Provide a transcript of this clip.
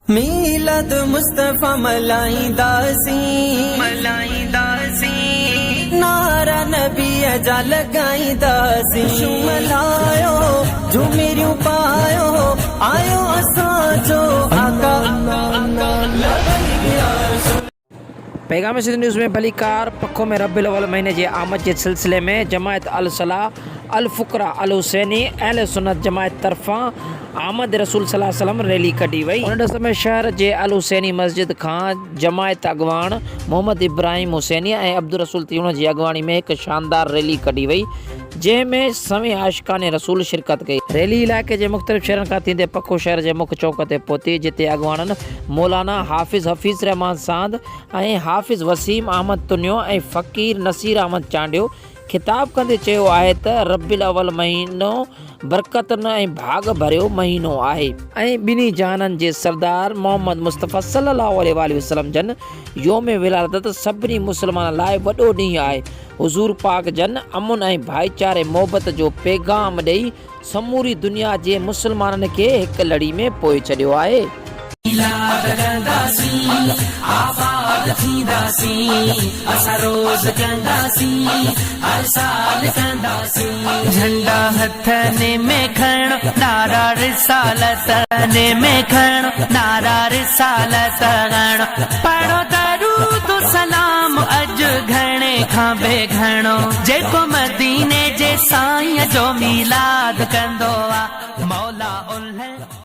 میلاد مصطفیٰ ملائینداسی نعرہ نبی جا لگائینداسی شملایو جھومیریوں پایو آیو اساں جو آقا पैगाम सिंध न्यूज़ में भलीकार पखों में रबीउल महीने जे आमद के सिलसिले में जमात الصلاح الفقراه الحسینی اہل سنت جماعت طرفاں आमद रसूल सल्लल्लाहु अलैहि वसल्लम रैली कढी वई। उन समय शहर जे الحسینی मस्जिद खां जमात अॻवान मोहम्मद इब्राहिम हुसैनी ऐं अब्दुल रसूल तीवण जी अॻवानी में हिकु शानदार रैली कढी वई जंहिंमें सवी आशिकान रसूल शिरकत कई। रैली इलाइक़े जे मुख़्तलिफ़ शहरनि खां थींदे पको शहर जे मुख्य चौक ते पहुती जिते अॻवाननि मौलाना हाफ़िज़ रहमान साद ऐं हाफ़िज़ वसीम अहमद तुनियो ऐं फ़क़ीर नसीर अहमद चांडियो खिताब कंदे चयो आहे त रबीउल महीनो बरकतनि ऐं भाग भरियो महीनो आहे ऐं ॿिन्ही जहाननि जे सरदार मोहम्मद मुस्तफ़ा सल्लल्लाहु अलैहि वसल्लम जन योम विलादत सभिनी मुस्लमाननि लाइ वॾो ॾींहुं आहे। हुज़ूर पाक जन अमुन ऐं भाईचारे मोहबत जो पैगाम ॾेई समूरी दुनिया जे मुस्लमाननि खे हिकु लड़ी में पोए छॾियो आहे। झंडा हथने में खण नारा रिसालत ने में खण नारा रिसालत गण